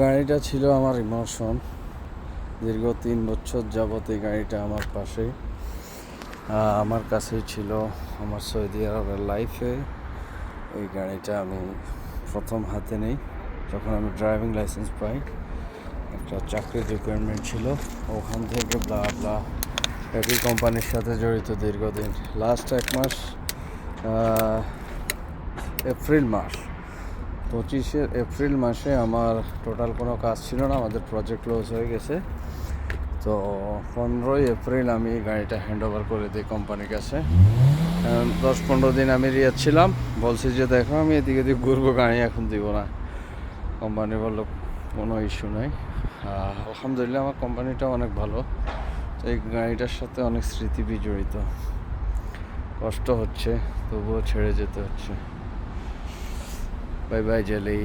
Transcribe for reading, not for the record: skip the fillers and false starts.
গাড়িটা ছিল আমার ইমোশন। দীর্ঘ 3 বছর যাবত এই গাড়িটা আমার পাশে, আমার কাছেই ছিল আমার সৌদি আরবের লাইফে। এই গাড়িটা আমি প্রথম হাতে নেই যখন আমি ড্রাইভিং লাইসেন্স পাই। একটা চাকরির রিকোয়ারমেন্ট ছিল, ওখান থেকে ব্লা ব্লা একই কোম্পানির সাথে জড়িত দীর্ঘদিন। লাস্ট 1 মাস, এপ্রিল মাস 25 এপ্রিল মাসে আমার টোটাল কোনো কাজ ছিল না, আমাদের প্রজেক্ট ক্লোজ হয়ে গেছে। তো 15ই এপ্রিল আমি গাড়িটা হ্যান্ড ওভার করে দিই কোম্পানির কাছে। 10-15 দিন আমি রিয়াদ ছিলাম, বলছি যে দেখো আমি এদিকে ঘুরবো, গাড়ি এখন দিব না। কোম্পানি বললো কোনো ইস্যু নাই। আলহামদুলিল্লাহ আমার কোম্পানিটা অনেক ভালো। তো এই গাড়িটার সাথে অনেক স্মৃতি বিজড়িত। কষ্ট হচ্ছে, তবুও ছেড়ে যেতে হচ্ছে। Bye bye jelly.